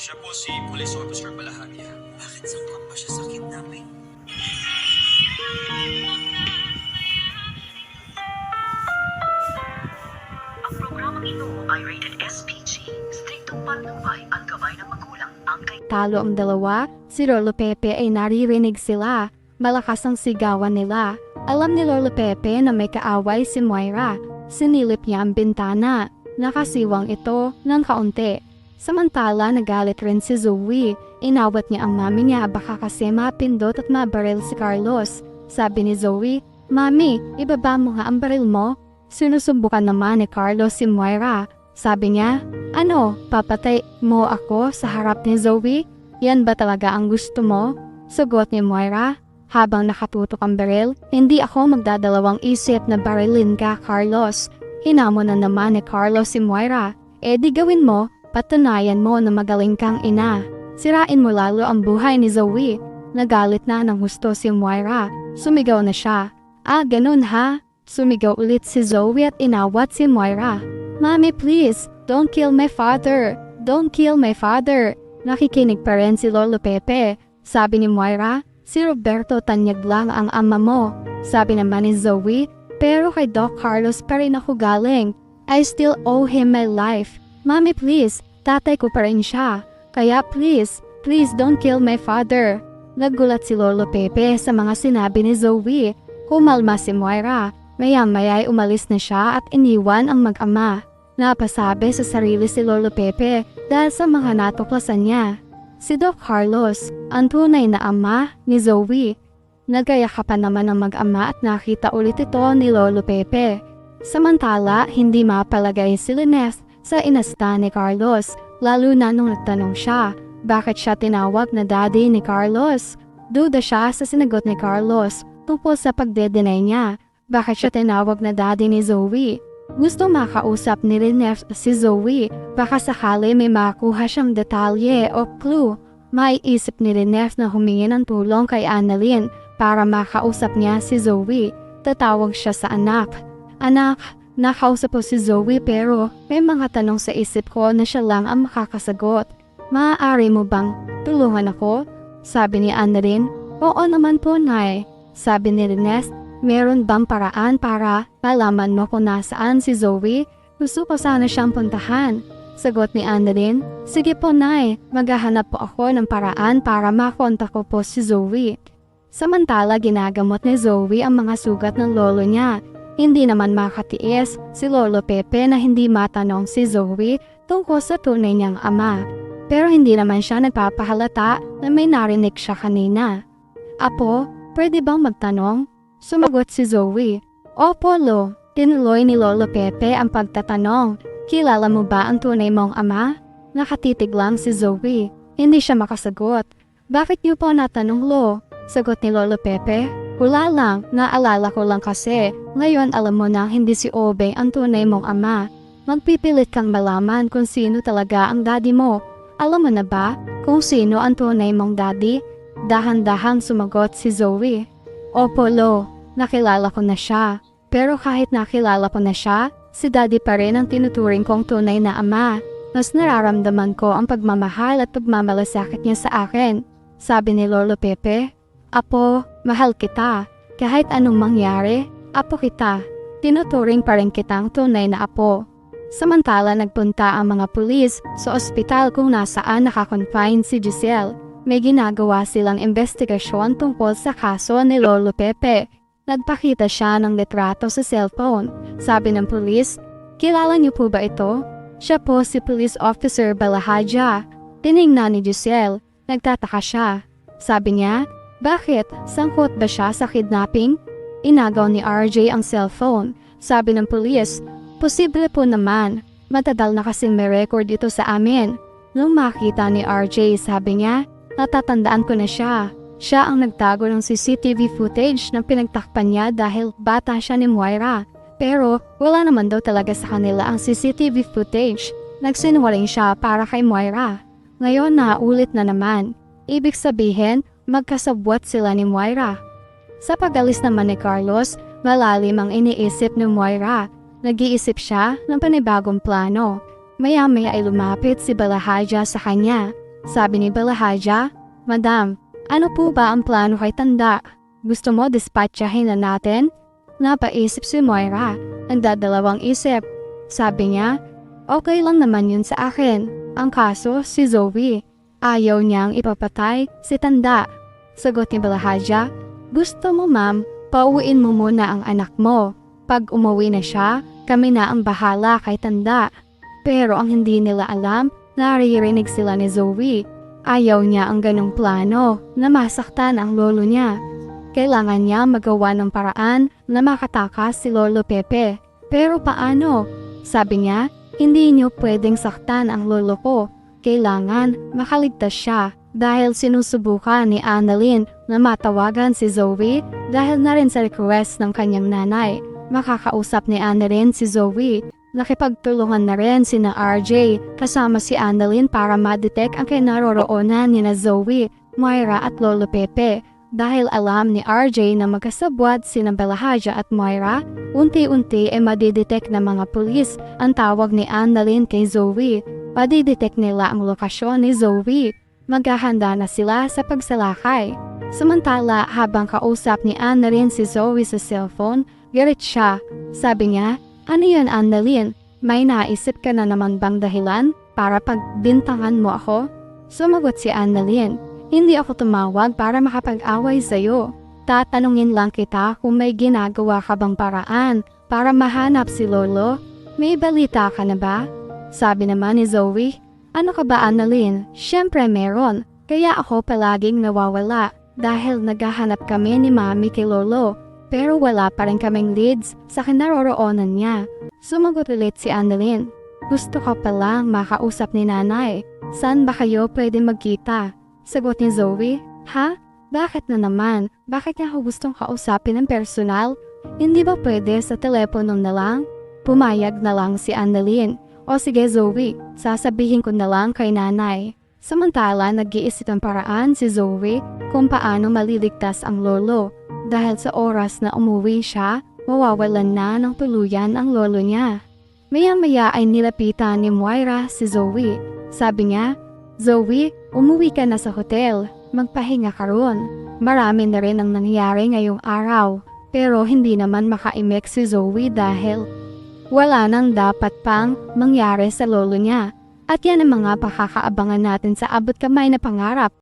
Siya po si Police Officer Balahagia. Bakit sangkap pa siya sa kidnapping? Ang programang ito ay rated SPG. Striktong patnubay at gabay ng magulang ang kay... Talo ang dalawa, si Lolo Pepe ay naririnig sila. Malakas ang sigawan nila. Alam ni Lolo Pepe na may kaaway si Moira. Sinilip niya ang bintana. Nakasiwang ito ng kaunti. Samantala nagalit rin si Zoe. Inawat niya ang mami niya baka kasi mapindot at mabaril si Carlos. Sabi ni Zoe, "Mami, ibaba mo nga ang baril mo." Sinusubukan naman ni Carlos si Moira. Sabi niya, "Ano, papatay mo ako sa harap ni Zoe? Yan ba talaga ang gusto mo?" Sugot ni Moira. Habang nakatutok ang baril, "Hindi ako magdadalawang isip na barilin ka, Carlos." Hinamon na naman ni Carlos si Moira. "Eh di gawin mo, patunayan mo na magaling kang ina. Sirain mo lalo ang buhay ni Zoe." Nagalit na ng husto si Moira. Sumigaw na siya. "Ah, ganun ha?" Sumigaw ulit si Zoe at inawat si Moira. "Mommy, please, don't kill my father. Don't kill my father." Nakikinig pa rin si Lolo Pepe. Sabi ni Moira, "Si Roberto tanyag lang ang ama mo." Sabi naman ni Zoe, "Pero kay Doc Carlos pa rin ako galing. I still owe him my life. Mommy, please, tatay ko pa rin siya. Kaya please don't kill my father." Naggulat si Lolo Pepe sa mga sinabi ni Zoe. Kumalma si Moira. Maya-maya ay umalis na siya at iniwan ang mag-ama. Napasabi sa sarili si Lolo Pepe dahil sa mga natuklasan niya. Si Doc Carlos, ang tunay na ama ni Zoe. Nagkayakapan naman ang mag-ama at nakita ulit ito ni Lolo Pepe. Samantala, hindi mapalagay si Lineth sa inasta ni Carlos, lalo na nung nagtanong siya, bakit siya tinawag na daddy ni Carlos? Duda siya sa sinagot ni Carlos tungkol sa pagde-deny niya. Bakit siya tinawag na daddy ni Zoe? Gusto makausap ni Lineth si Zoe, baka sakali may makuha siyang detalye o clue. Maiisip ni Lineth na humingi ng tulong kay Annalyn para makausap niya si Zoe. Tatawag siya sa anak. "Anak, nakausap ko si Zoe pero may mga tanong sa isip ko na siya lang ang makakasagot. Maaari mo bang tulungan ako?" Sabi ni Annalyn. "Oo naman po, Nay." Sabi ni Lineth, "Meron bang paraan para malaman mo kung nasaan si Zoe? Gusto ko sana siyang puntahan." Sagot ni Annalyn, "Sige po, Nay, maghahanap po ako ng paraan para makontak ko po si Zoe." Samantala ginagamot ni Zoe ang mga sugat ng lolo niya. Hindi naman makatiis si Lolo Pepe na hindi matanong si Zoe tungkol sa tunay niyang ama. Pero hindi naman siya nagpapahalata na may narinig siya kanina. "Apo, pwede bang magtanong?" Sumagot si Zoe. "Opo, Lo." Tinuloy ni Lolo Pepe ang pagtatanong. "Kilala mo ba ang tunay mong ama?" Nakatitig lang si Zoe. Hindi siya makasagot. "Bakit niyo po natanong, Lo?" Sagot ni Lolo Pepe. "Wala lang, naalala ko lang kasi. Ngayon alam mo na hindi si Obeng ang tunay mong ama. Magpipilit kang malaman kung sino talaga ang daddy mo. Alam mo na ba kung sino ang tunay mong daddy?" Dahan-dahang sumagot si Zoe. "Opo, Lo, nakilala ko na siya. Pero kahit nakilala ko na siya, si daddy pa rin ang tinuturing kong tunay na ama. Mas nararamdaman ko ang pagmamahal at pagmamalasakit niya sa akin." Sabi ni Lolo Pepe. "Apo, mahal kita. Kahit anong mangyari, apo kita. Tinuturing pa rin kitang tunay na apo." Samantala nagpunta ang mga pulis sa ospital kung nasaan nakakonfine si Giselle. May ginagawa silang investigasyon tungkol sa kaso ni Lolo Pepe. Nagpakita siya ng litrato sa cellphone. Sabi ng pulis, "Kilala niyo po ba ito?" Siya po si Police Officer Balahagia. Tiningnan ni Giselle. Nagtataka siya. Sabi niya, "Bakit? Sangkot ba siya sa kidnapping?" Inagaw ni RJ ang cellphone. Sabi ng pulis, "Posible po naman. Matagal na kasing may record ito sa amin." Nung makita ni RJ, sabi niya, "Natatandaan ko na siya. Siya ang nagtago ng CCTV footage na pinagtakpan niya dahil bata siya ni Moira. Pero wala naman daw talaga sa kanila ang CCTV footage. Nagsinungaling siya para kay Moira. Ngayon naulit na naman. Ibig sabihin, magkasabwat sila ni Moira." Sa pag-alis naman ni Carlos, malalim ang iniisip ni Moira. Nag-iisip siya ng panibagong plano. Maya-maya ay lumapit si Balahagia sa kanya. Sabi ni Balahaja, Madam, ano po ba ang plano kay Tanda? Gusto mo dispatchahin na natin? Napaisip si Moira, nagdadalawang isip. Sabi niya, okay lang naman yun sa akin. Ang kaso, si Zoe. Ayaw niyang ipapatay si Tanda. Sagot ni Balahaja, gusto mo ma'am, pauwiin mo muna ang anak mo. Pag umuwi na siya, kami na ang bahala kay Tanda. Pero ang hindi nila alam, naririnig sila ni Zoe. Ayaw niya ang ganong plano na masaktan ang lolo niya. Kailangan niya magawa ng paraan na makatakas si Lolo Pepe. Pero paano? Sabi niya, hindi niyo pwedeng saktan ang lolo ko. Kailangan makaligtas siya dahil sinusubukan ni Annalyn na matawagan si Zoe dahil na rin sa request ng kanyang nanay. Makakausap ni Annalyn si Zoe. Nakipagtulungan na rin sina RJ kasama si Annalyn para ma-detect ang kinaroroonan ni na Zoe, Moira at Lolo Pepe. Dahil alam ni RJ na magkasabwat sina Balahaja at Moira, unti-unti ay madidetect ng mga pulis ang tawag ni Annalyn kay Zoe. Madidetect nila ang lokasyon ni Zoe. Maghahanda na sila sa pagsalakay. Samantala, habang kausap ni Annalyn si Zoe sa cellphone, galit siya. Sabi niya, ano yun Annalyn? May naisip ka na naman bang dahilan para pagbintangan mo ako? Sumagot si Annalyn, hindi ako tumawag para makapag-away sa'yo. Tatanungin lang kita kung may ginagawa ka bang paraan para mahanap si Lolo. May balita ka na ba? Sabi naman ni Zoe, ano ka ba Annalyn? Siyempre meron, kaya ako palaging nawawala dahil naghahanap kami ni Mami kay Lolo. Pero wala pa rin kaming leads sa kinaroroonan niya. Sumagot ulit si Annalyn, gusto ko palang makausap ni Nanay. Saan ba kayo pwede magkita? Sagot ni Zoe, ha? Bakit na naman? Bakit niya ako gustong kausapin ng personal? Hindi ba pwede sa telepono na lang? Pumayag na lang si Annalyn. O sige Zoe, sasabihin ko na lang kay nanay. Samantala, nag-iisip ng paraan si Zoe kung paano maliligtas ang lolo. Dahil sa oras na umuwi siya, mawawalan na ng tuluyan ang lolo niya. Maya-maya ay nilapitan ni Moira si Zoe. Sabi niya, Zoe, umuwi ka na sa hotel. Magpahinga ka ron. Marami na rin ang nangyari ngayong araw. Pero hindi naman makaimik si Zoe dahil wala nang dapat pang mangyari sa lolo niya. At yan ang mga pakakaabangan natin sa abot kamay na pangarap.